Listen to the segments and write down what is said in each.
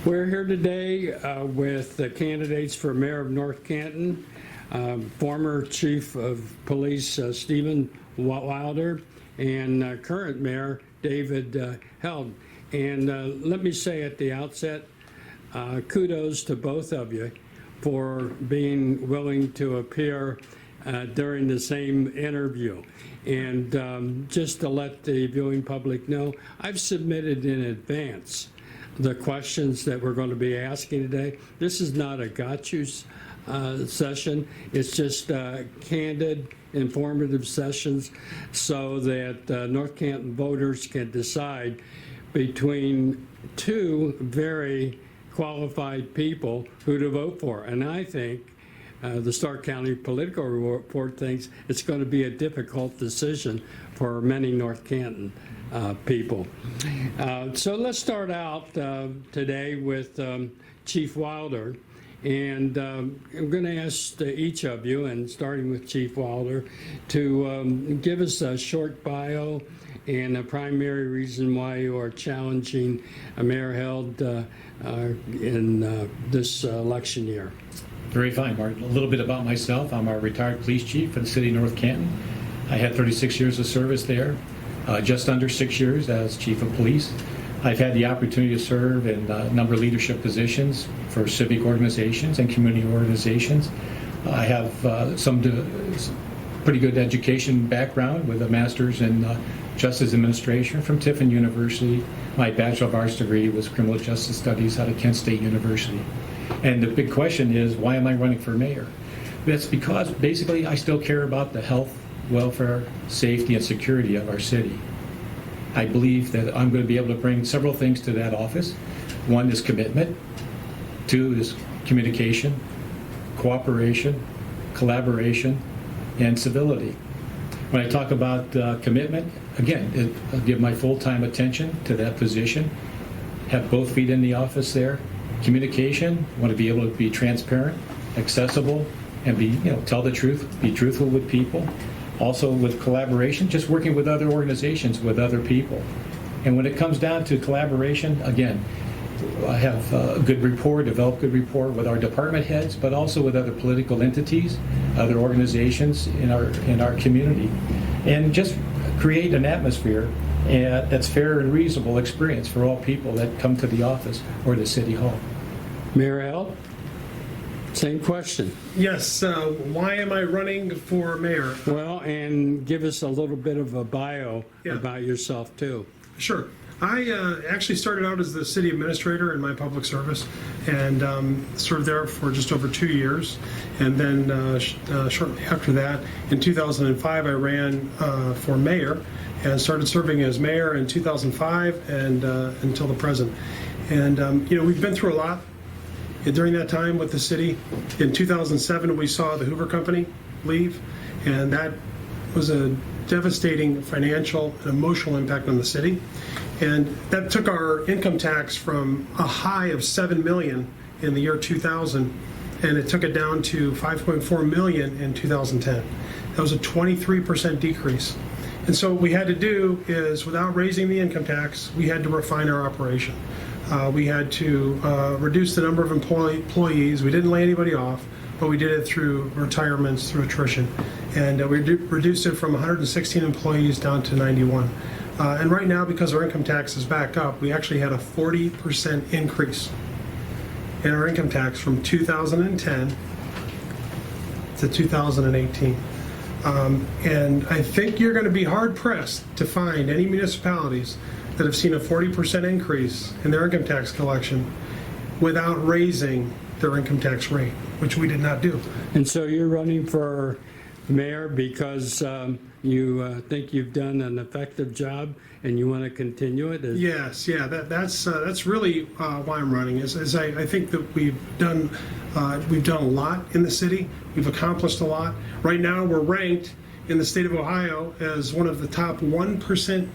We're here today with the candidates for mayor of North Canton, former chief of police Stephen Wilder, and current mayor David Held. And let me say at the outset, kudos to both of you for being willing to appear during the same interview. And just to let the viewing public know, I've submitted in advance the questions that we're going to be asking today. This is not a got you session. It's just candid, informative sessions so that North Canton voters can decide between two very qualified people who to vote for. And I think the Stark County Political Report thinks it's going to be a difficult decision for many North Canton people. So let's start out today with Chief Wilder. And I'm going to ask each of you, and starting with Chief Wilder, to give us a short bio and a primary reason why you are challenging Mayor Held in this election year. Very fine, Martin. A little bit about myself. I'm a retired police chief for the city of North Canton. I had 36 years of service there, just under 6 years as chief of police. I've had the opportunity to serve in a number of leadership positions for civic organizations and community organizations. I have some pretty good education background with a master's in justice administration from Stephan University. My Bachelor of Arts degree was criminal justice studies out of Kent State University. And the big question is, why am I running for mayor? That's because basically I still care about the health, welfare, safety, and security of our city. I believe that I'm going to be able to bring several things to that office. One is commitment. Two is communication, cooperation, collaboration, and civility. When I talk about commitment, again, I'll give my full-time attention to that position, have both feet in the office there. Communication, want to be able to be transparent, accessible, and be, tell the truth, be truthful with people. Also with collaboration, just working with other organizations, with other people. And when it comes down to collaboration, again, I have a good rapport, develop good rapport with our department heads, but also with other political entities, other organizations in our community, and just create an atmosphere that's fair and reasonable experience for all people that come to the office or the city hall. Mayor Held, same question. Yes, why am I running for mayor? Well, and give us a little bit of a bio about yourself too. Sure. I actually started out as the city administrator in my public service and served there for just over 2 years. And then shortly after that, in 2005, I ran for mayor and started serving as mayor in 2005 and until the present. And, we've been through a lot during that time with the city. In 2007, we saw the Hoover Company leave, and that was a devastating financial and emotional impact on the city. And that took our income tax from a high of $7 million in the year 2000, and it took it down to $5.4 million in 2010. That was a 23% decrease. And so what we had to do is, without raising the income tax, we had to refine our operation. We had to reduce the number of employees. We didn't lay anybody off, but we did it through retirements, through attrition. And we reduced it from 116 employees down to 91. And right now, because our income tax is back up, we actually had a 40% increase in our income tax from 2010 to 2018. And I think you're going to be hard-pressed to find any municipalities that have seen a 40% increase in their income tax collection without raising their income tax rate, which we did not do. And so you're running for mayor because you think you've done an effective job and you want to continue it? Yes, that's really why I'm running. Is I think that we've done a lot in the city. We've accomplished a lot. Right now, we're ranked in the state of Ohio as one of the top 1%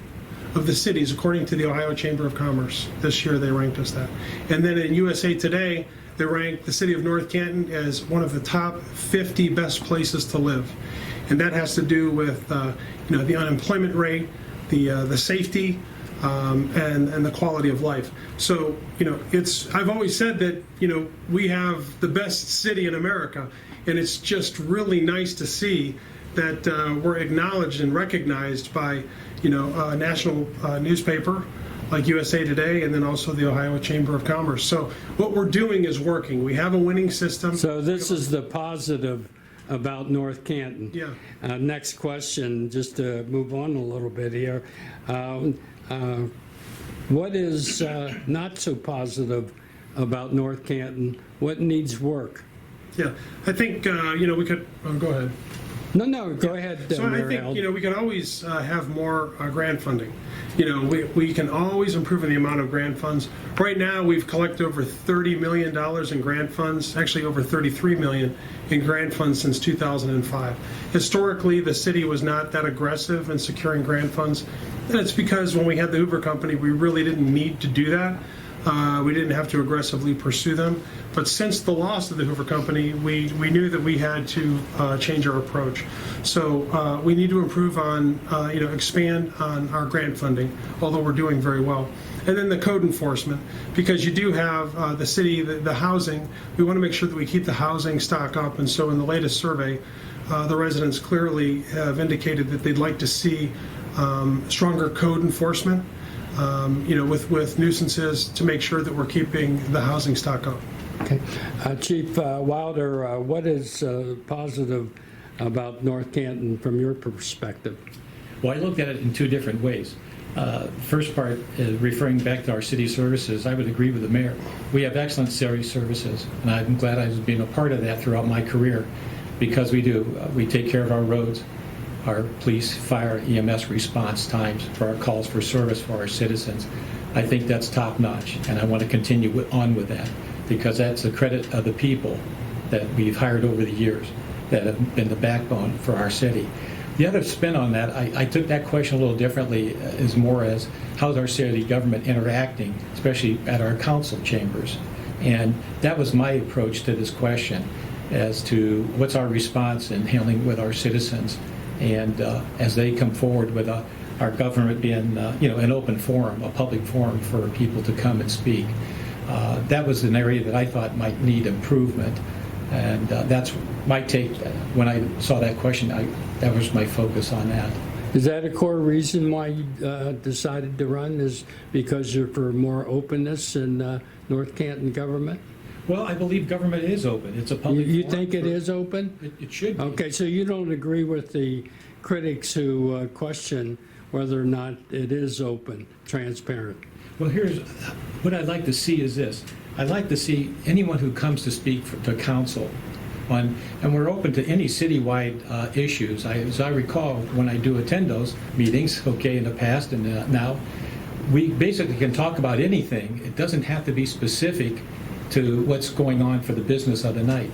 of the cities, according to the Ohio Chamber of Commerce. This year, they ranked us that. And then in USA Today, they ranked the city of North Canton as one of the top 50 best places to live. And that has to do with the unemployment rate, the safety, and the quality of life. So, I've always said that, we have the best city in America, and it's just really nice to see that we're acknowledged and recognized by, a national newspaper like USA Today, and then also the Ohio Chamber of Commerce. So what we're doing is working. We have a winning system. So this is the positive about North Canton. Yeah. Next question, just to move on a little bit here. What is not so positive about North Canton? What needs work? Yeah, I think, we could, go ahead. No, go ahead, So I Mayor think, Held. we can always have more grant funding. We can always improve on the amount of grant funds. Right now, we've collected over $30 million in grant funds, actually over $33 million in grant funds since 2005. Historically, the city was not that aggressive in securing grant funds, and it's because when we had the Hoover Company, we really didn't need to do that. We didn't have to aggressively pursue them. But since the loss of the Hoover Company, we knew that we had to change our approach. So we need to improve on, expand on our grant funding, although we're doing very well. And then the code enforcement, because you do have the city, the housing, we want to make sure that we keep the housing stock up. And so in the latest survey, the residents clearly have indicated that they'd like to see stronger code enforcement. With nuisances to make sure that we're keeping the housing stock up. Okay. Chief Wilder, what is positive about North Canton from your perspective? Well, I looked at it in two different ways. First part, referring back to our city services, I would agree with the mayor. We have excellent city services, and I'm glad I've been a part of that throughout my career, because we do. We take care of our roads, our police, fire, EMS response times for our calls for service for our citizens. I think that's top notch, and I want to continue on with that, because that's the credit of the people that we've hired over the years that have been the backbone for our city. The other spin on that, I took that question a little differently, is more as how's our city government interacting, especially at our council chambers. And that was my approach to this question, as to what's our response in handling with our citizens. And as they come forward with our government being, an open forum, a public forum for people to come and speak, that was an area that I thought might need improvement. And that's my take. When I saw that question, that was my focus on that. Is that a core reason why you decided to run, is because you're for more openness in North Canton government? Well, I believe government is open. It's a public You forum. think it is open? It should be. Okay, so you don't agree with the critics who question whether or not it is open, transparent? Well, here's what I'd like to see is this. I'd like to see anyone who comes to speak to council on, and we're open to any citywide issues. As I recall, when I do attend those meetings, in the past and now, we basically can talk about anything. It doesn't have to be specific to what's going on for the business of the night.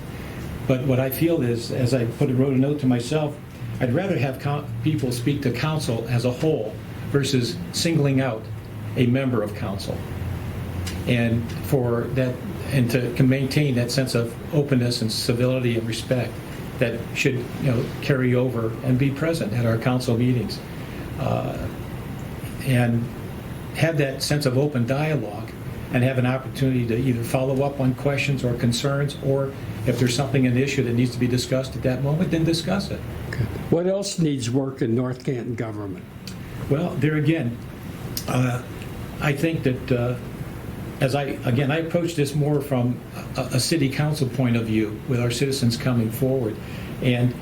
But what I feel is, as I wrote a note to myself, I'd rather have people speak to council as a whole versus singling out a member of council. And for that, and to maintain that sense of openness and civility and respect that should, carry over and be present at our council meetings, and have that sense of open dialogue, and have an opportunity to either follow up on questions or concerns, or if there's something, an issue that needs to be discussed at that moment, then discuss it. Okay. What else needs work in North Canton government? Well, there again, I think that as I approach this more from a city council point of view, with our citizens coming forward, and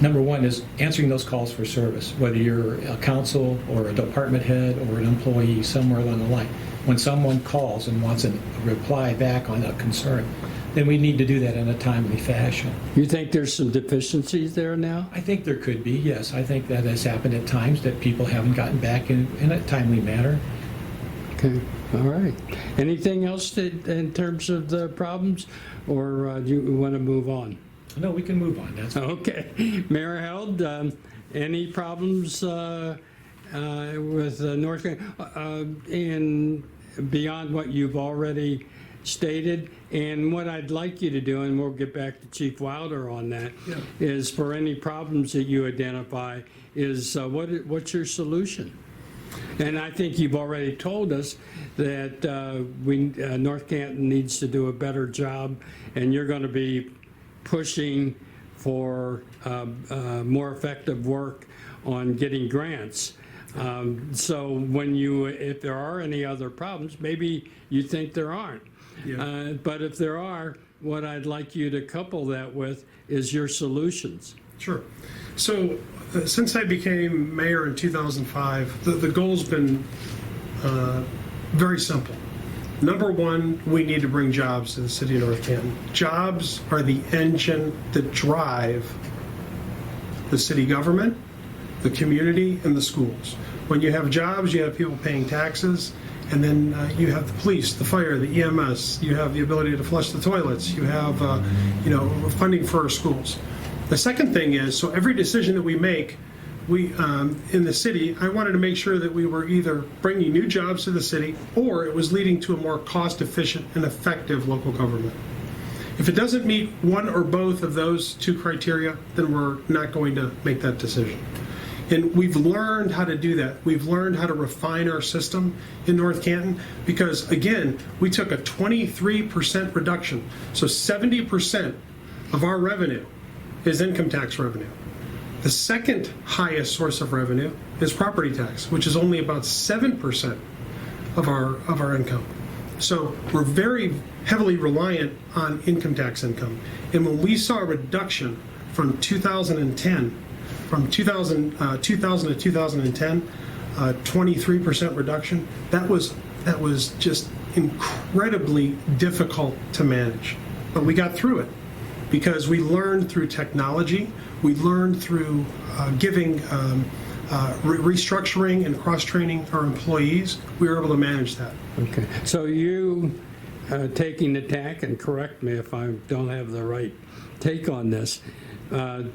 number one is answering those calls for service, whether you're a council or a department head or an employee somewhere along the line. When someone calls and wants a reply back on a concern, then we need to do that in a timely fashion. You think there's some deficiencies there now? I think there could be, yes. I think that has happened at times, that people haven't gotten back in a timely manner. Okay, all right. Anything else in terms of the problems, or do you want to move on? No, we can move on. That's Okay. Mayor Held, any problems with North Canton, and beyond what you've already stated? And what I'd like you to do, and we'll get back to Chief Wilder on that, is for any problems that you identify, is what's your solution? And I think you've already told us that North Canton needs to do a better job, and you're going to be pushing for more effective work on getting grants. So if there are any other problems, maybe you think there aren't. Yeah. But if there are, what I'd like you to couple that with is your solutions. Sure. So since I became mayor in 2005, the goal's been very simple. Number one, we need to bring jobs to the city of North Canton. Jobs are the engine that drive the city government, the community, and the schools. When you have jobs, you have people paying taxes, and then you have the police, the fire, the EMS. You have the ability to flush the toilets. You have, funding for our schools. The second thing is, so every decision that we make, in the city, I wanted to make sure that we were either bringing new jobs to the city or it was leading to a more cost-efficient and effective local government. If it doesn't meet one or both of those two criteria, then we're not going to make that decision. And we've learned how to do that. We've learned how to refine our system in North Canton because, again, we took a 23% reduction. So 70% of our revenue is income tax revenue. The second highest source of revenue is property tax, which is only about 7% of our income. So we're very heavily reliant on income tax income. And when we saw a reduction from 2010, from 2000 to 2010, 23% reduction, that was just incredibly difficult to manage. But we got through it because we learned through technology. We learned through restructuring and cross-training our employees. We were able to manage that. Okay. So you taking the tack, and correct me if I don't have the right take on this,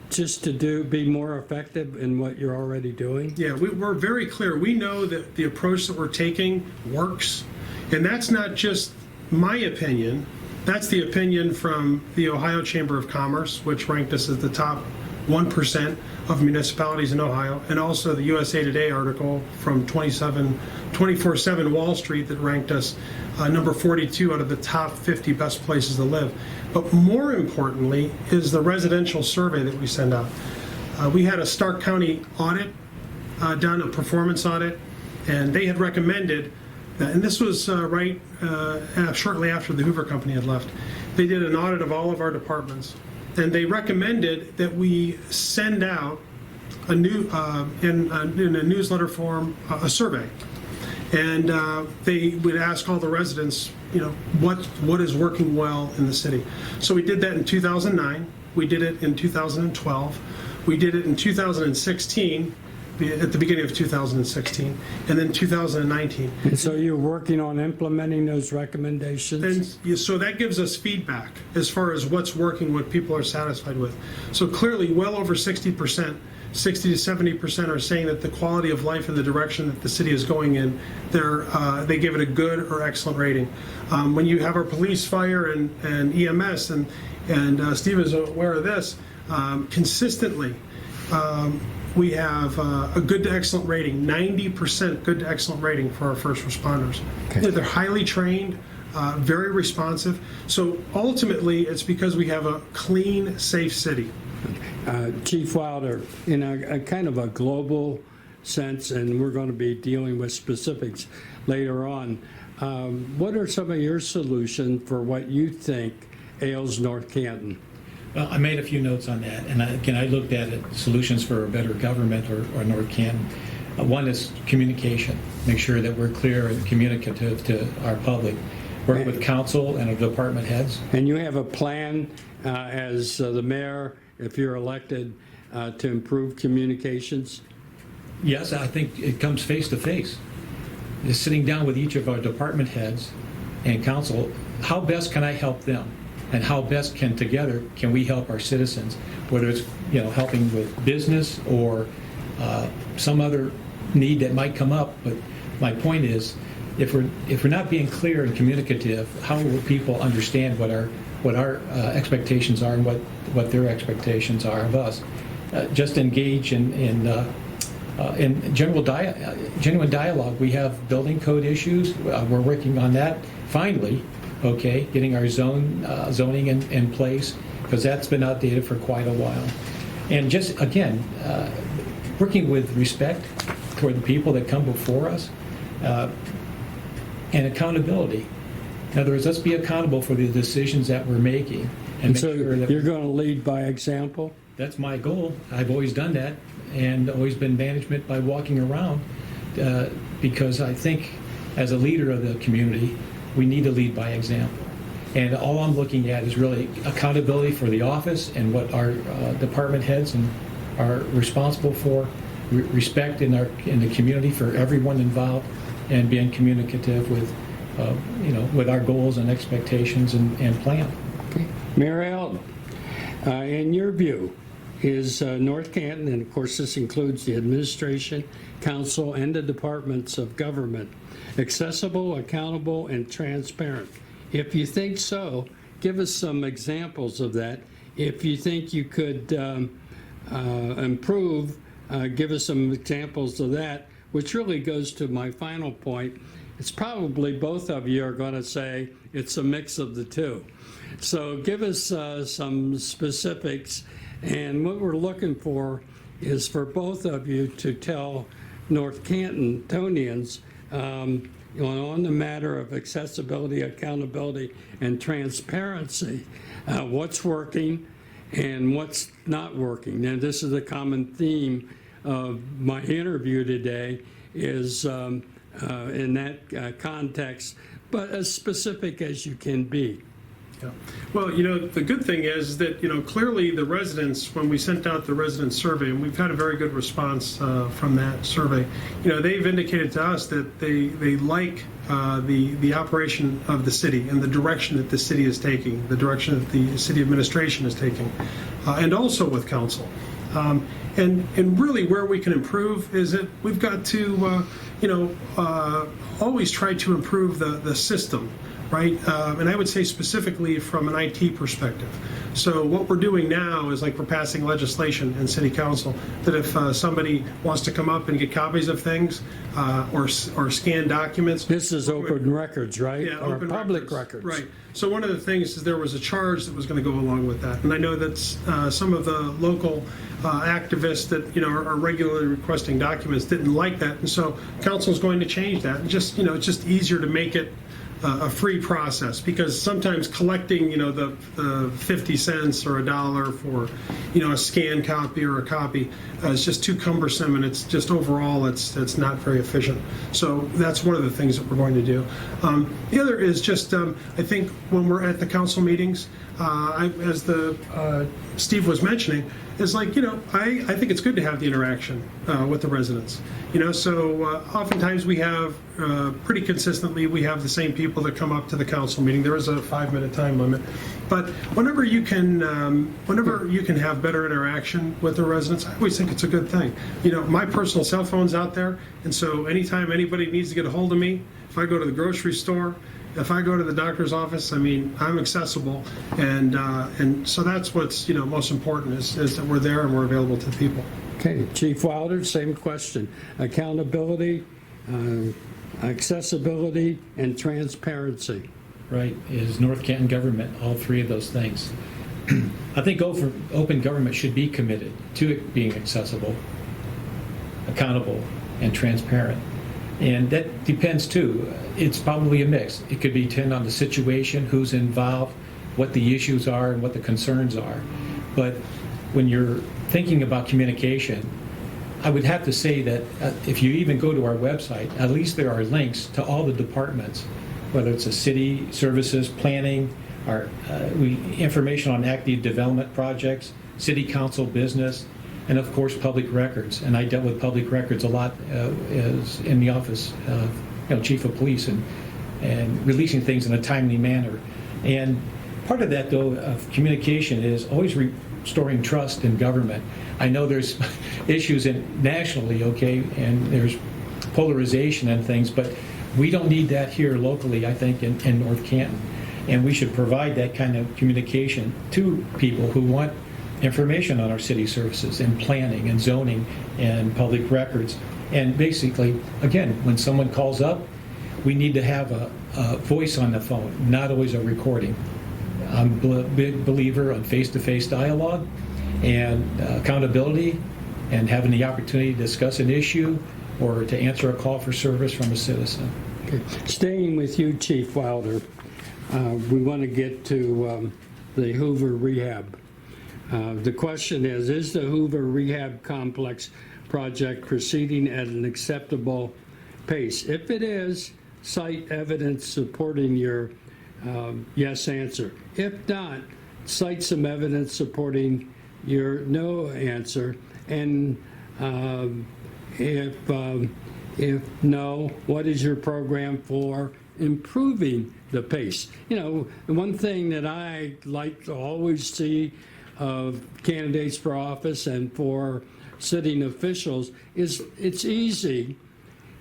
just to be more effective in what you're already doing? Yeah, we're very clear. We know that the approach that we're taking works. And that's not just my opinion. That's the opinion from the Ohio Chamber of Commerce, which ranked us as the top 1% of municipalities in Ohio, and also the USA Today article from 24/7 Wall Street that ranked us number 42 out of the top 50 best places to live. But more importantly is the residential survey that we send out. We had a Stark County audit done, a performance audit, and they had recommended, and this was shortly after the Hoover Company had left, they did an audit of all of our departments. And they recommended that we send out a new in a newsletter form a survey, and they would ask all the residents, what is working well in the city. So we did that in 2009. We did it in 2012. We did it in 2016. At the beginning of 2016, and then 2019. And so you're working on implementing those recommendations? And so that gives us feedback as far as what's working, what people are satisfied with. So clearly, well over 60%, 60 to 70% are saying that the quality of life and the direction that the city is going in, they give it a good or excellent rating. When you have our police, fire, and EMS, and Steve is aware of this, consistently, we have a good to excellent rating, 90% good to excellent rating for our first responders. Okay. They're highly trained, very responsive. So ultimately, it's because we have a clean, safe city. Chief Wilder, in a kind of a global sense, and we're going to be dealing with specifics later on, what are some of your solutions for what you think ails North Canton? Well, I made a few notes on that, and I looked at it, solutions for a better government or North Canton. One is communication, make sure that we're clear and communicative to our public. Work with council and our department heads. And you have a plan as the mayor, if you're elected, to improve communications? Yes, I think it comes face to face. Just sitting down with each of our department heads and council, how best can I help them? And how best can we help our citizens, whether it's helping with business or some other need that might come up. But my point is, if we're not being clear and communicative, how will people understand what our expectations are and what their expectations are of us? Just engage in in genuine dialogue. We have building code issues. We're working on that finally, okay, getting our zoning in place, because that's been outdated for quite a while. And just, again, working with respect toward the people that come before us, and accountability. In other words, let's be accountable for the decisions that we're making. And make So sure that you're going to lead by example? that's my goal. I've always done that, and always been management by walking around, because I think as a leader of the community, we need to lead by example. And all I'm looking at is really accountability for the office and what our department heads are responsible for, respect in the community for everyone involved, and being communicative with with our goals and expectations and plan. Okay. Mayor Allen, in your view, is North Canton, and of course this includes the administration, council, and the departments of government, accessible, accountable, and transparent? If you think so, give us some examples of that. If you think you could improve, give us some examples of that, which really goes to my final point. It's probably both of you are going to say it's a mix of the two. So give us some specifics, and what we're looking for is for both of you to tell North Cantonians on the matter of accessibility, accountability, and transparency, what's working and what's not working. And this is a common theme of my interview today, is in that context, but as specific as you can be. Yeah. Well, the good thing is that, clearly the residents, when we sent out the resident survey, and we've had a very good response from that survey, they've indicated to us that they like the operation of the city and the direction that the city is taking, the direction that the city administration is taking, and also with council. And really where we can improve is that we've got to, always try to improve the system, right? And I would say specifically from an IT perspective. So what we're doing now is like we're passing legislation in City Council that if somebody wants to come up and get copies of things or scan documents. This is open records, right? Yeah, or open public records. Right. So one of the things is there was a charge that was going to go along with that. And I know that some of the local activists that are regularly requesting documents didn't like that. And so council is going to change that. And just, it's just easier to make it a free process, because sometimes collecting the 50 cents or $1 for a scanned copy or a copy is just too cumbersome, and it's just overall it's not very efficient. So that's one of the things that we're going to do. The other is just I think when we're at the council meetings, as Steve was mentioning, is like I think it's good to have the interaction with the residents. So oftentimes we have pretty consistently we have the same people that come up to the council meeting. There is a 5-minute time limit, but whenever you can have better interaction with the residents, I always think it's a good thing. My personal cell phone's out there, and so anytime anybody needs to get a hold of me, if I go to the grocery store, if I go to the doctor's office, I'm accessible, and so that's what's most important is that we're there and we're available to the people. Okay, Chief Wilder, same question. Accountability, accessibility, and transparency. Right, is North Canton government all three of those things. I think open government should be committed to it being accessible, accountable, and transparent. And that depends too. It's probably a mix. It could depend on the situation, who's involved, what the issues are, and what the concerns are. But when you're thinking about communication, I would have to say that if you even go to our website, at least there are links to all the departments, whether it's a city, services, planning, information on active development projects, city council business, and of course public records. And I dealt with public records a lot as in the office of chief of police and releasing things in a timely manner. And part of that though of communication is always restoring trust in government. I know there's issues nationally, okay, and there's polarization and things, but we don't need that here locally, I think, in North Canton. And we should provide that kind of communication to people who want information on our city services and planning and zoning and public records. And basically, again, when someone calls up, we need to have a voice on the phone, not always a recording. I'm a big believer on face-to-face dialogue and accountability and having the opportunity to discuss an issue or to answer a call for service from a citizen. Okay. Staying with you, Chief Wilder, we want to get to the Hoover Rehab. The question is the Hoover Rehab Complex project proceeding at an acceptable pace? If it is, cite evidence supporting your yes answer. If not, cite some evidence supporting your no answer. And if no, what is your program for improving the pace? You know, the one thing that I like to always see of candidates for office and for sitting officials is it's easy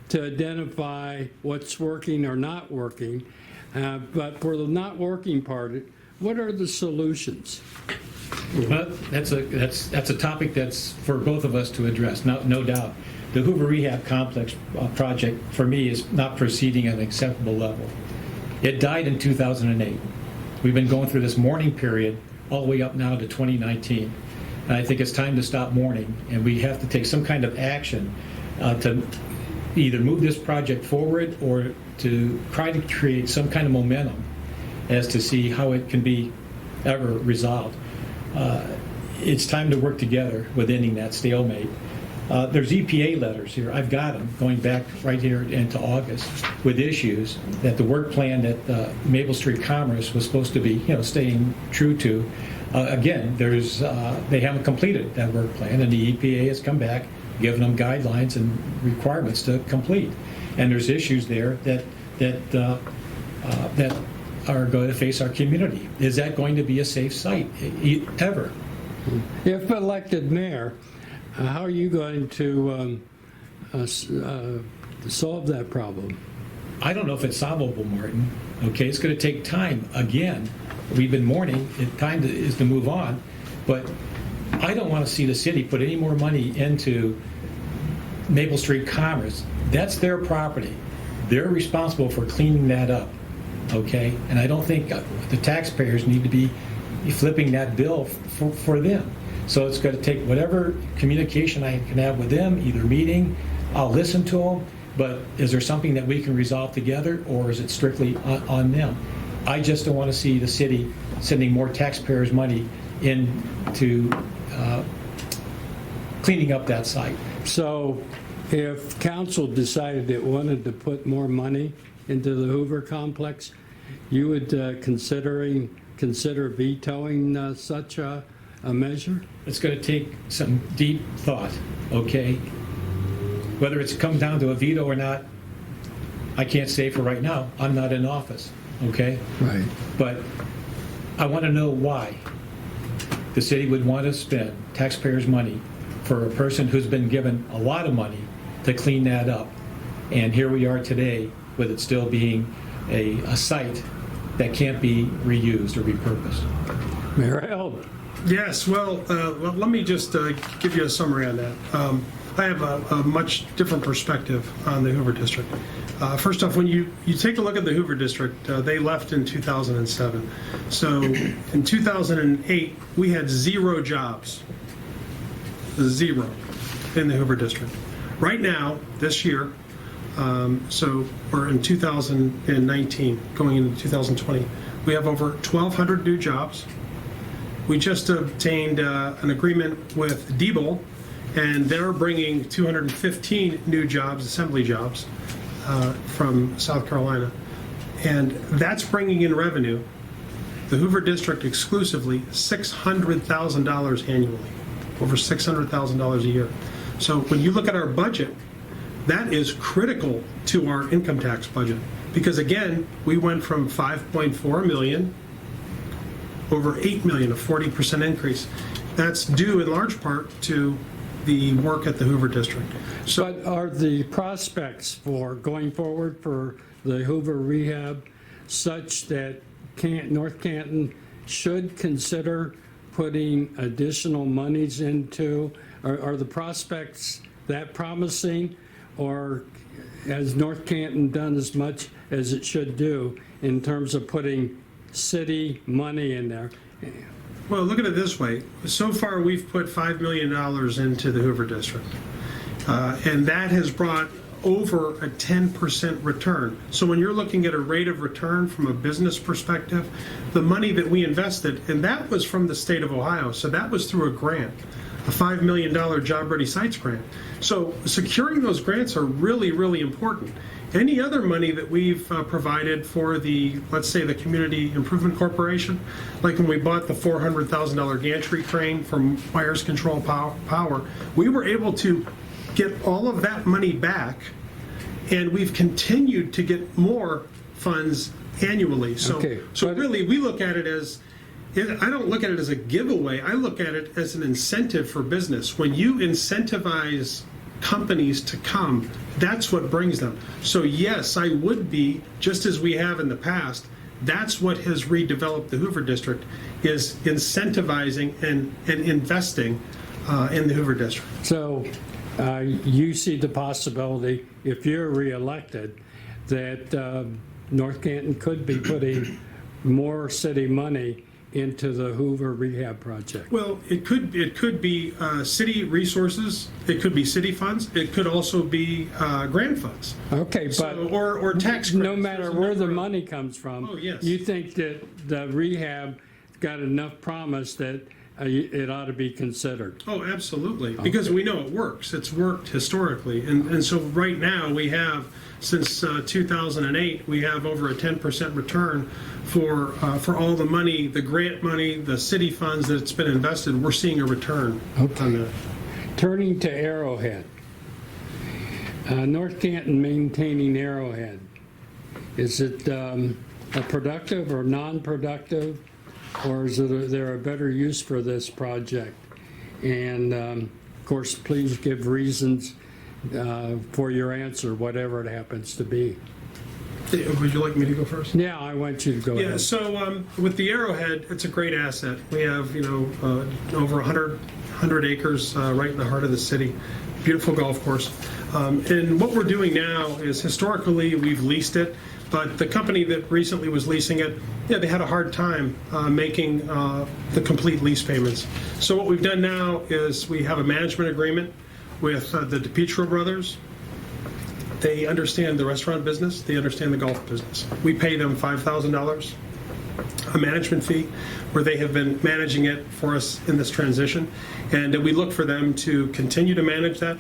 to identify what's working or not working, but for the not working part, what are the solutions? Well, that's a topic that's for both of us to address, no doubt. The Hoover Rehab Complex project, for me, is not proceeding at an acceptable level. It died in 2008. We've been going through this mourning period all the way up now to 2019. And I think it's time to stop mourning, and we have to take some kind of action to either move this project forward or to try to create some kind of momentum as to see how it can be ever resolved. It's time to work together with ending that stalemate. There's EPA letters here. I've got them going back right here into August with issues that the work plan that Maple Street Commerce was supposed to be, staying true to. Again, they haven't completed that work plan, and the EPA has come back, given them guidelines and requirements to complete. And there's issues there that are going to face our community. Is that going to be a safe site ever? If elected mayor, how are you going to solve that problem? I don't know if it's solvable, Martin. Okay, it's going to take time. Again, we've been mourning. Time is to move on. But I don't want to see the city put any more money into Maple Street Commerce. That's their property. They're responsible for cleaning that up. Okay, and I don't think the taxpayers need to be flipping that bill for them. So it's going to take whatever communication I can have with them, either meeting, I'll listen to them, but is there something that we can resolve together, or is it strictly on them? I just don't want to see the city sending more taxpayers' money into cleaning up that site. So if council decided it wanted to put more money into the Hoover complex, you would consider vetoing such a measure? It's going to take some deep thought, okay? Whether it's come down to a veto or not, I can't say for right now. I'm not in office, okay? Right. But I want to know why the city would want to spend taxpayers' money for a person who's been given a lot of money to clean that up. And here we are today with it still being a site that can't be reused or repurposed. Mayor Held. Yes, well, let me just give you a summary on that. I have a much different perspective on the Hoover District. First off, when you take a look at the Hoover District, they left in 2007. So in 2008, we had 0 jobs. 0 in the Hoover District. Right now, this year, so we're in 2019, going into 2020, we have over 1,200 new jobs. We just obtained an agreement with Diebel, and they're bringing 215 new jobs, assembly jobs, from South Carolina. And that's bringing in revenue, the Hoover District exclusively, $600,000 annually, over $600,000 a year. So when you look at our budget, that is critical to our income tax budget. Because again, we went from 5.4 million over 8 million, a 40% increase. That's due in large part to the work at the Hoover District. So, But are the prospects for going forward for the Hoover rehab such that North Canton should consider putting additional monies into? Are the prospects that promising, or has North Canton done as much as it should do in terms of putting city money in there? Well, look at it this way. So far, we've put $5 million into the Hoover District. And that has brought over a 10% return. So when you're looking at a rate of return from a business perspective, the money that we invested, and that was from the state of Ohio, so that was through a grant, a $5 million Job Ready Sites grant. So securing those grants are really, really important. Any other money that we've provided for the, let's say, the Community Improvement Corporation, like when we bought the $400,000 gantry crane from Wires Control Power, we were able to get all of that money back, and we've continued to get more funds annually. So, Okay, so but- really, we look at it as, I don't look at it as a giveaway. I look at it as an incentive for business. When you incentivize companies to come, that's what brings them. So yes, I would be, just as we have in the past, that's what has redeveloped the Hoover District, is incentivizing and investing in the Hoover District. So you see the possibility, if you're reelected, that North Canton could be putting more city money into the Hoover rehab project? Well, it could be city resources, it could be city funds, it could also be grant funds. Okay, but So, or tax credits. no matter There's a where the number of- money comes from, Oh, yes. you think that the rehab got enough promise that it ought to be considered? Oh, absolutely, because we know it works. It's worked historically. And so right now, we have, since 2008, we have over a 10% return for all the money, the grant money, the city funds that's been invested. We're seeing a return on that. Turning to Arrowhead, North Canton maintaining Arrowhead, is it a productive or non-productive, or is there a better use for this project? And of course, please give reasons for your answer, whatever it happens to be. Would you like me to go first? Yeah, I want you to go Yeah, ahead. so with the Arrowhead, it's a great asset. We have, over 100 acres right in the heart of the city. Beautiful golf course. And what we're doing now is, historically, we've leased it, but the company that recently was leasing it, they had a hard time making the complete lease payments. So what we've done now is we have a management agreement with the DePietro brothers. They understand the restaurant business. They understand the golf business. We pay them $5,000, a management fee, where they have been managing it for us in this transition. And we look for them to continue to manage that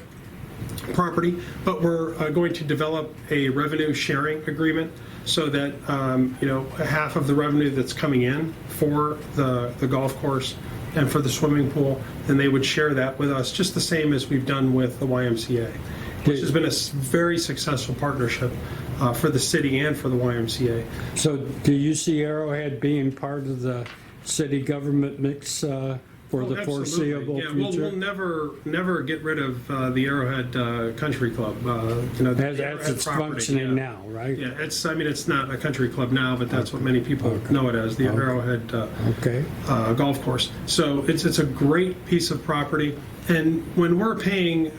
property, but we're going to develop a revenue sharing agreement so that, half of the revenue that's coming in for the golf course and for the swimming pool, then they would share that with us, just the same as we've done with the YMCA, which has been a very successful partnership for the city and for the YMCA. So do you see Arrowhead being part of the city government mix for the Absolutely. foreseeable Yeah, future? we'll never get rid of the Arrowhead Country Club. The As Arrowhead it's property, functioning yeah. now, right? Yeah, it's not a country club now, but that's what many people know it as, the Arrowhead Okay. golf course. So it's a great piece of property. And when we're paying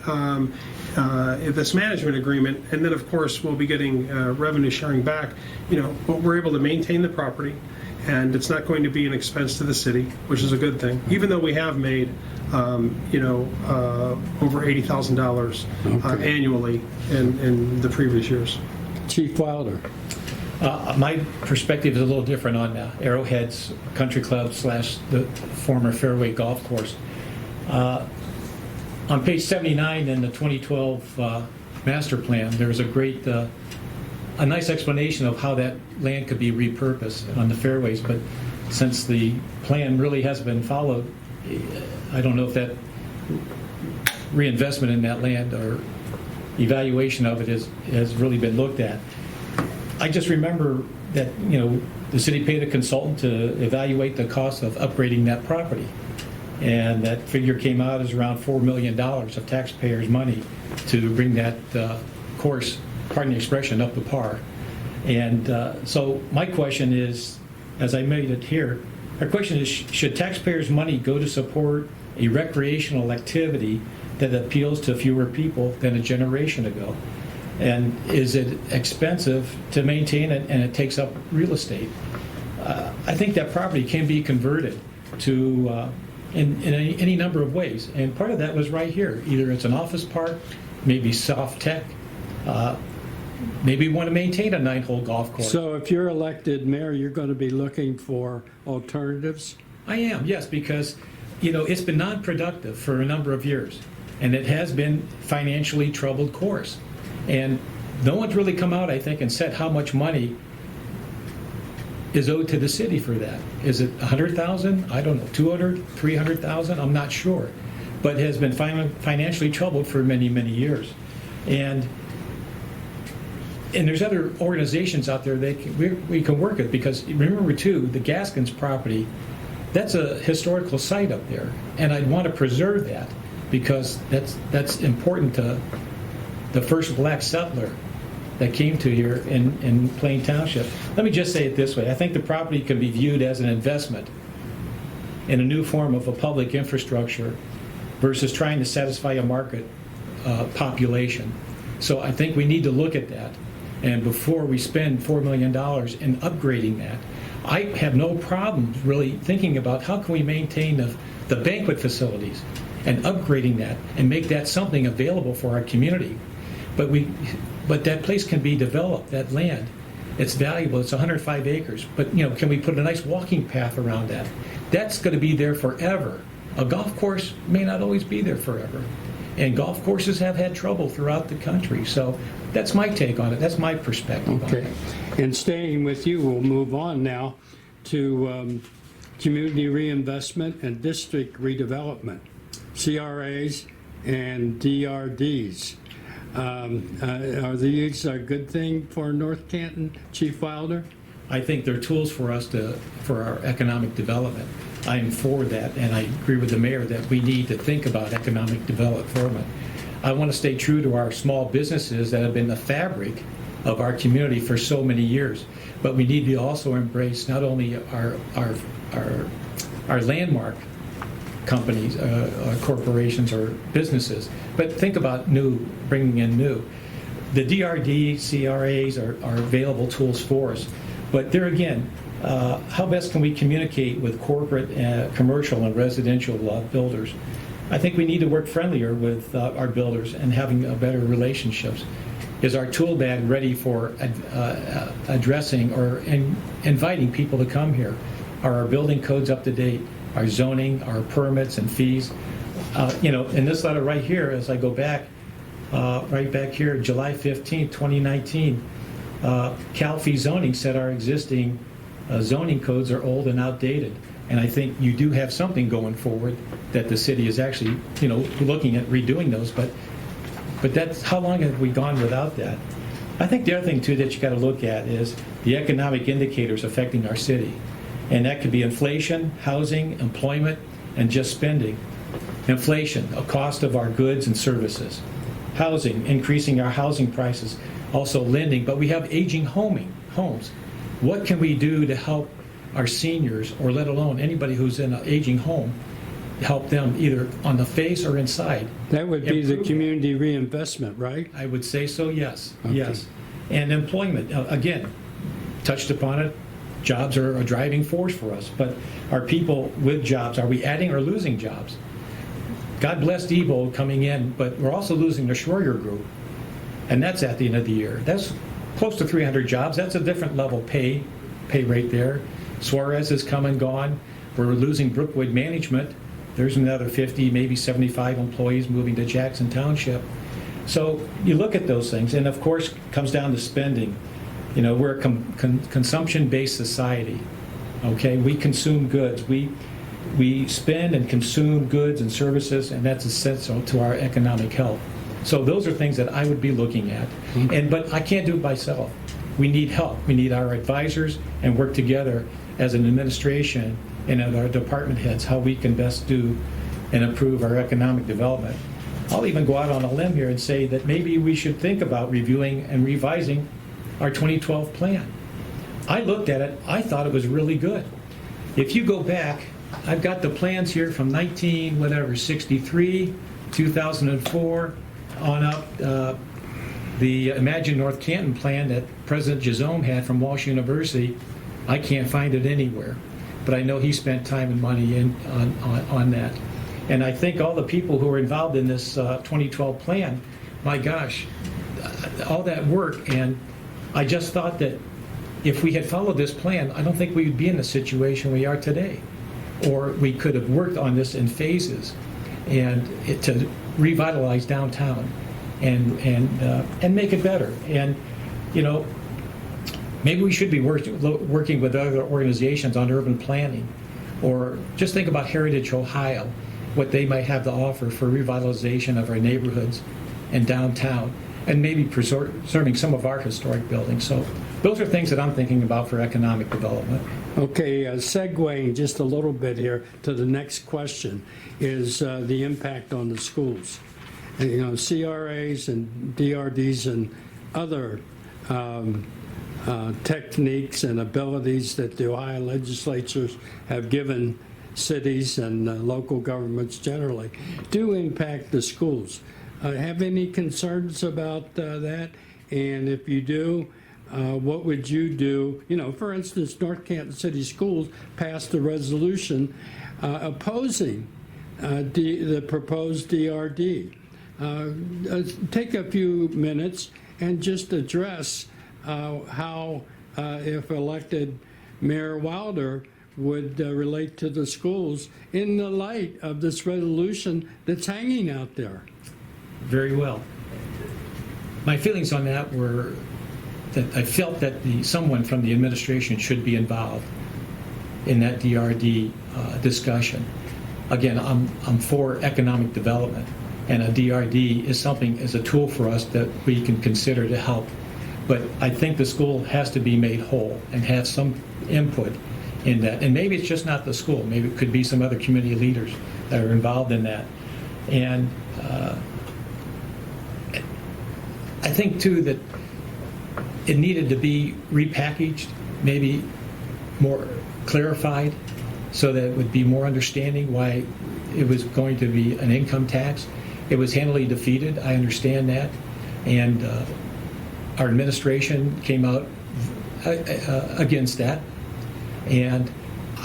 this management agreement, and then of course we'll be getting revenue sharing back, we're able to maintain the property, and it's not going to be an expense to the city, which is a good thing, even though we have made over $80,000 annually in the previous years. Chief Wilder. My perspective is a little different on Arrowhead's Country Club / the former Fairway Golf Course. On page 79 in the 2012 master plan, there's a nice explanation of how that land could be repurposed on the fairways, but since the plan really hasn't been followed, I don't know if that reinvestment in that land or evaluation of it has really been looked at. I just remember that, the city paid a consultant to evaluate the cost of upgrading that property. And that figure came out as around $4 million of taxpayers' money to bring that course, pardon the expression, up to par. And so my question is, as I made it here, Our question is, should taxpayers' money go to support a recreational activity that appeals to fewer people than a generation ago? And is it expensive to maintain it, and it takes up real estate? I think that property can be converted to in any number of ways, and part of that was right here. Either it's an office park, maybe soft tech, maybe we want to maintain a 9-hole golf course. So if you're elected mayor, you're going to be looking for alternatives? I am, yes, because it's been non-productive for a number of years, and it has been financially troubled course. And no one's really come out, I think, and said how much money is owed to the city for that. Is it 100,000? I don't know, 200, 300,000? I'm not sure. But it has been financially troubled for many, many years. And there's other organizations out there we can work with, because remember too, the Gaskins property, that's a historical site up there, and I'd want to preserve that because that's important to the first black settler that came to here in Plain Township. Let me just say it this way. I think the property can be viewed as an investment in a new form of a public infrastructure versus trying to satisfy a market population. So I think we need to look at that. And before we spend $4 million in upgrading that, I have no problem really thinking about how can we maintain the banquet facilities and upgrading that and make that something available for our community. But that place can be developed, that land. It's valuable, it's 105 acres. But can we put a nice walking path around that? That's going to be there forever. A golf course may not always be there forever. And golf courses have had trouble throughout the country. So that's my take on it. That's my perspective on it. And staying with you, we'll move on now to community reinvestment and district redevelopment, CRAs and DRDs. Are these a good thing for North Canton, Chief Wilder? I think they're tools for us for our economic development. I am for that, and I agree with the mayor that we need to think about economic development. I want to stay true to our small businesses that have been the fabric of our community for so many years, but we need to also embrace not only our landmark companies, corporations, or businesses, but think about bringing in new. The DRD, CRAs are available tools for us, but there again, how best can we communicate with corporate, commercial, and residential builders? I think we need to work friendlier with our builders and having better relationships. Is our tool bag ready for addressing or inviting people to come here? Are our building codes up to date? Our zoning, our permits and fees? In this letter right here, as I go back, right back here, July 15, 2019, Cal Fee Zoning said our existing zoning codes are old and outdated. And I think you do have something going forward that the city is actually, looking at redoing those. But that's, how long have we gone without that? I think the other thing too that you got to look at is the economic indicators affecting our city, and that could be inflation, housing, employment, and just spending. Inflation, a cost of our goods and services. Housing, increasing our housing prices. Also lending, but we have aging homes. What can we do to help our seniors, or let alone anybody who's in an aging home, help them either on the face or inside? That would be the community reinvestment, right? I would say so, yes. Okay. Yes. And employment, again, touched upon it, jobs are a driving force for us, but are people with jobs, are we adding or losing jobs? God bless Debo coming in, but we're also losing the Schroyer group, and that's at the end of the year. That's close to 300 jobs. That's a different level pay rate there. Suarez has come and gone. We're losing Brookwood Management. There's another 50, maybe 75 employees moving to Jackson Township. So you look at those things, and of course, it comes down to spending. We're a consumption-based society. Okay, we consume goods. We spend and consume goods and services, and that's essential to our economic health. So those are things that I would be looking at. But I can't do it myself. We need help. We need our advisors, and work together as an administration and our department heads how we can best do and improve our economic development. I'll even go out on a limb here and say that maybe we should think about reviewing and revising our 2012 plan. I looked at it. I thought it was really good. if you go back, I've got the plans here from 63, 2004, on up. The Imagine North Canton plan that President Gisome had from Walsh University, I can't find it anywhere. But I know he spent time and money on that. And I think all the people who are involved in this 2012 plan, my gosh, all that work. And I just thought that if we had followed this plan, I don't think we would be in the situation we are today. Or we could have worked on this in phases and to revitalize downtown and make it better. And, you know, maybe we should be working with other organizations on urban planning, or just think about Heritage Ohio, what they might have to offer for revitalization of our neighborhoods and downtown, and maybe preserving some of our historic buildings. So those are things that I'm thinking about for economic development. Okay, segueing just a little bit here to the next question is the impact on the schools. And, you know, CRAs and DRDs and other techniques and abilities that the Ohio legislatures have given cities and local governments generally do impact the schools. Have any concerns about that? And if you do, what would you do? You know, for instance, North Canton City Schools passed a resolution opposing the proposed DRD. Take a few minutes and just address how, if elected, Mayor Wilder would relate to the schools in the light of this resolution that's hanging out there. Very well. My feelings on that were that I felt that someone from the administration should be involved in that DRD discussion. Again, I'm for economic development, and a DRD is a tool for us that we can consider to help. But I think the school has to be made whole and have some input in that. And maybe it's just not the school. Maybe it could be some other community leaders that are involved in that. And I think, too, that it needed to be repackaged, maybe more clarified, so that it would be more understanding why it was going to be an income tax. It was handily defeated, I understand that, and our administration came out against that. And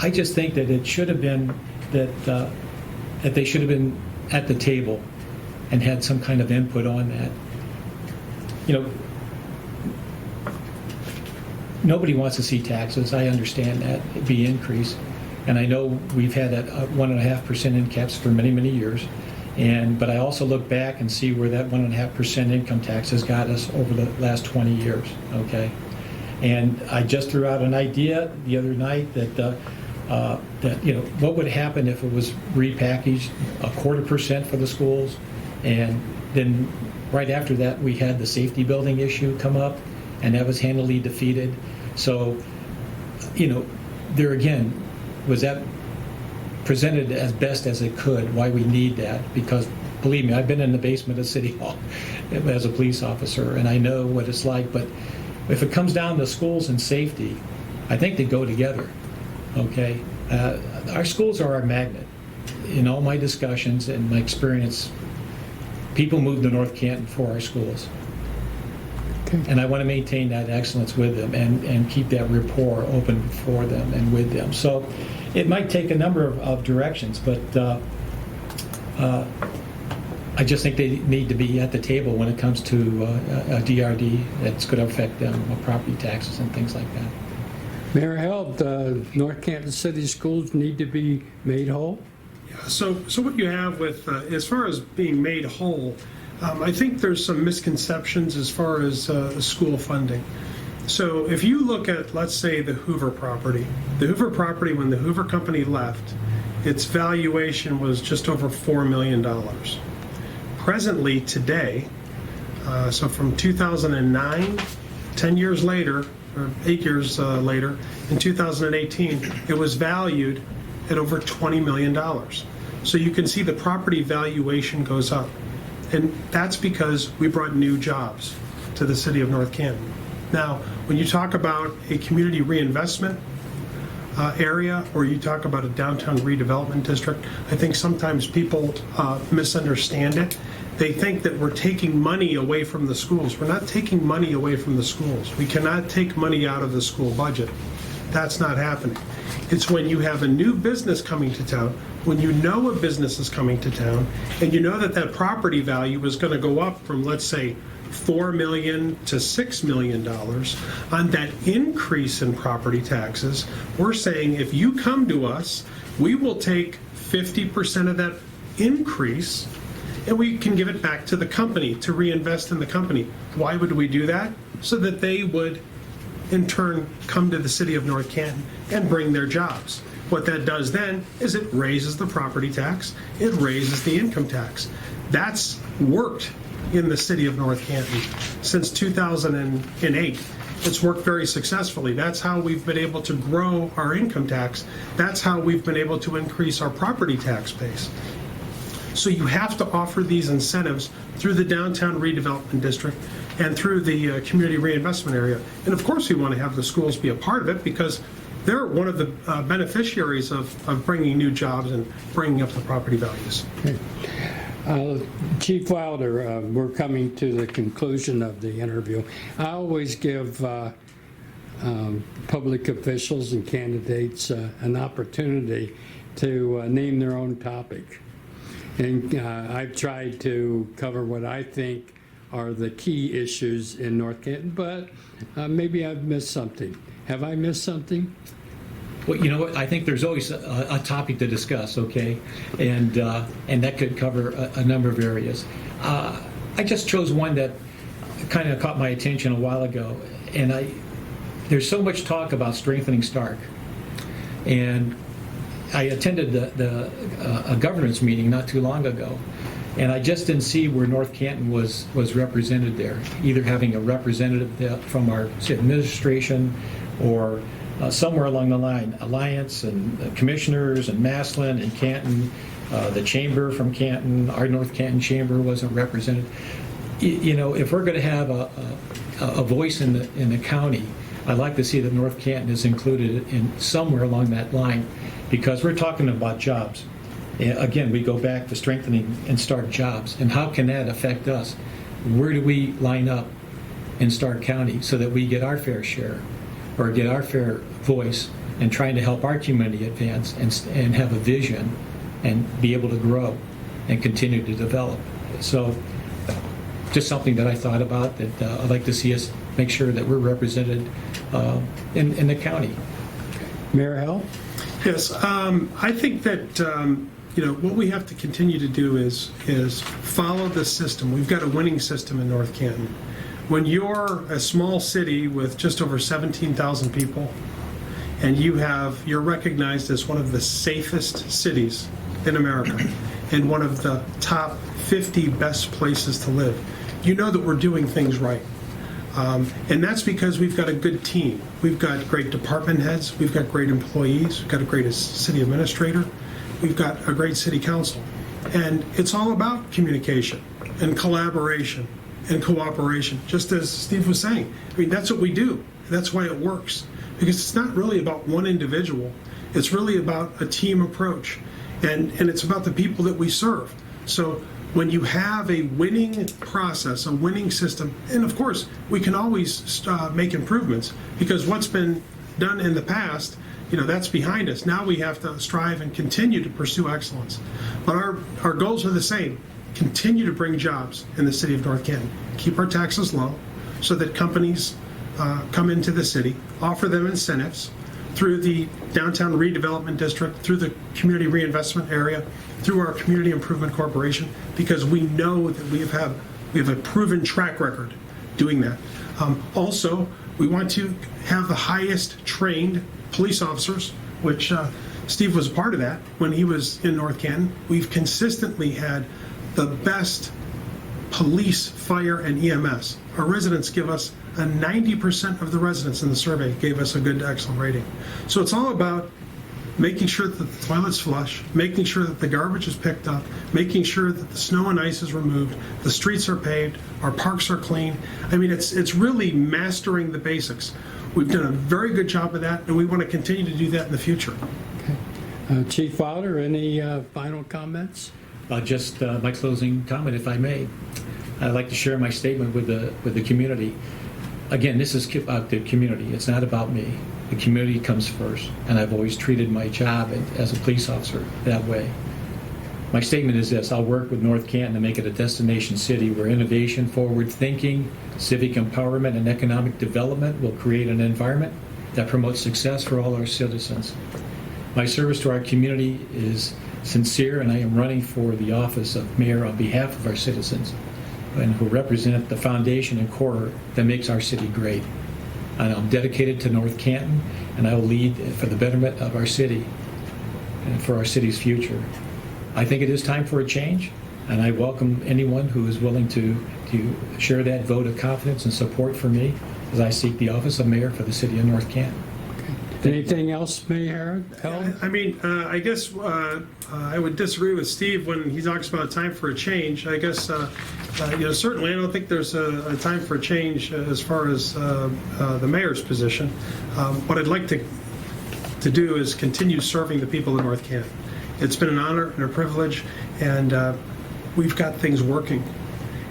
I just think that it should have been that they should have been at the table and had some kind of input on that. You know, nobody wants to see taxes. I understand that be increased, and I know we've had that 1.5% in caps for many, many years. But I also look back and see where that 1.5% income tax has got us over the last 20 years. Okay, and I just threw out an idea the other night that you know, what would happen if it was repackaged 0.25% for the schools, and then right after that we had the safety building issue come up, and that was handily defeated. So, you know, there again, was that presented as best as it could, why we need that, because believe me, I've been in the basement of City Hall as a police officer, and I know what it's like. But if it comes down to schools and safety, I think they go together, okay? Our schools are our magnet. In all my discussions and my experience, people move to North Canton for our schools. Okay. And I want to maintain that excellence with them and keep that rapport open for them and with them. So it might take a number of directions, but I just think they need to be at the table when it comes to a DRD that's going to affect them, property taxes and things like that. Mayor Held, North Canton City Schools need to be made whole? Yeah, so what you have with, as far as being made whole, I think there's some misconceptions as far as school funding. So if you look at, let's say, the Hoover property, when the Hoover Company left, its valuation was just over $4 million. Presently, today, so from 2009, 10 years later, or 8 years later, in 2018, it was valued at over $20 million. So you can see the property valuation goes up. And that's because we brought new jobs to the city of North Canton. Now, when you talk about a community reinvestment, area, or you talk about a downtown redevelopment district, I think sometimes people misunderstand it. They think that we're taking money away from the schools. We're not taking money away from the schools. We cannot take money out of the school budget. That's not happening. It's when you have a new business coming to town, when you know a business is coming to town, and you know that that property value is going to go up from, let's say, $4 million to $6 million on that increase in property taxes. We're saying if you come to us, we will take 50% of that increase and we can give it back to the company to reinvest in the company. Why would we do that? So that they would in turn come to the city of North Canton and bring their jobs. What that does then is it raises the property tax, it raises the income tax. That's worked in the city of North Canton since 2008. It's worked very successfully. That's how we've been able to grow our income tax. That's how we've been able to increase our property tax base. So you have to offer these incentives through the downtown redevelopment district and through the community reinvestment area. And of course, we want to have the schools be a part of it because they're one of the beneficiaries of bringing new jobs and bringing up the property values. Okay. Chief Wilder, we're coming to the conclusion of the interview. I always give public officials and candidates an opportunity to name their own topic. And I've tried to cover what I think are the key issues in North Canton, but maybe I've missed something. Have I missed something? Well, you know what? I think there's always a topic to discuss, okay? And that could cover a number of areas. I just chose one that kind of caught my attention a while ago. And there's so much talk about strengthening Stark. And I attended a governance meeting not too long ago, and I just didn't see where North Canton was represented there, either having a representative from our city administration or somewhere along the line, Alliance and commissioners and Maslin and Canton, the chamber from Canton, our North Canton chamber wasn't represented. You know, if we're going to have a voice in the county, I'd like to see that North Canton is included in somewhere along that line, because we're talking about jobs. Again, we go back to strengthening and Stark jobs, and how can that affect us? Where do we line up in Stark County so that we get our fair share or get our fair voice and trying to help our community advance and have a vision and be able to grow and continue to develop? So just something that I thought about that I'd like to see us make sure that we're represented in the county. Mayor Hell? Yes, I think that what we have to continue to do is follow the system. We've got a winning system in North Canton. When you're a small city with just over 17,000 people, and you're recognized as one of the safest cities in America and one of the top 50 best places to live, you know that we're doing things right. And that's because we've got a good team. We've got great department heads. We've got great employees. We've got a great city administrator. We've got a great city council. And it's all about communication and collaboration and cooperation, just as Steve was saying. I mean, that's what we do. That's why it works. Because it's not really about one individual. It's really about a team approach. And it's about the people that we serve. So when you have a winning process, a winning system, and of course, we can always make improvements, because what's been done in the past, that's behind us. Now we have to strive and continue to pursue excellence. But our goals are the same. Continue to bring jobs in the city of North Canton. Keep our taxes low so that companies come into the city, offer them incentives through the downtown redevelopment district, through the community reinvestment area, through our community improvement corporation, because we know that we have a proven track record doing that. Also, we want to have the highest trained police officers, which Steve was a part of that when he was in North Canton. We've consistently had the best police, fire, and EMS. Our residents give us 90% of the residents in the survey gave us a good to excellent rating. So it's all about making sure that the toilets flush, making sure that the garbage is picked up, making sure that the snow and ice is removed, the streets are paved, our parks are clean. I mean, it's really mastering the basics. We've done a very good job of that, and we want to continue to do that in the future. Chief Wilder, any final comments? Just my closing comment, if I may. I'd like to share my statement with the community. Again, this is about the community. It's not about me. The community comes first, and I've always treated my job as a police officer that way. My statement is this: I'll work with North Canton to make it a destination city where innovation, forward thinking, civic empowerment, and economic development will create an environment that promotes success for all our citizens. My service to our community is sincere, and I am running for the office of mayor on behalf of our citizens and who represent the foundation and core that makes our city great. And I'm dedicated to North Canton, and I will lead for the betterment of our city and for our city's future. I think it is time for a change, and I welcome anyone who is willing to share that vote of confidence and support for me as I seek the office of mayor for the city of North Canton. Anything else, Mayor Held? I mean, I guess I would disagree with Steve when he talks about time for a change. I guess, certainly I don't think there's a time for a change as far as the mayor's position. What I'd like to do is continue serving the people of North Canton. It's been an honor and a privilege, and we've got things working.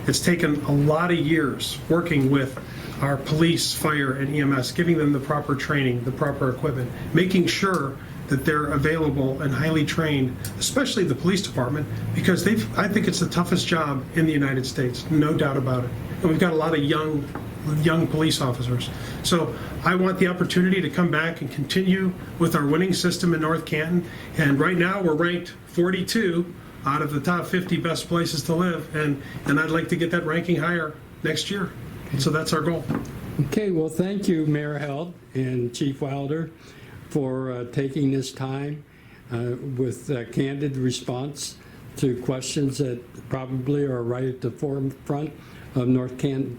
It's taken a lot of years working with our police, fire, and EMS, giving them the proper training, the proper equipment, making sure that they're available and highly trained, especially the police department, because I think it's the toughest job in the United States, no doubt about it. And we've got a lot of young police officers. So I want the opportunity to come back and continue with our winning system in North Canton. And right now we're ranked 42 out of the top 50 best places to live, and I'd like to get that ranking higher next year. So that's our goal. Okay, well, thank you, Mayor Held and Chief Wilder, for taking this time with a candid response to questions that probably are right at the forefront of North Canton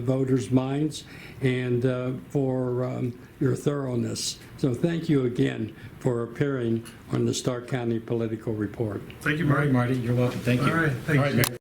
voters' minds, and for your thoroughness. So thank you again for appearing on the Stark County Political Report. Thank you, All Marty. right, Marty, you're welcome. Thank you. All right, thank you. Mayor.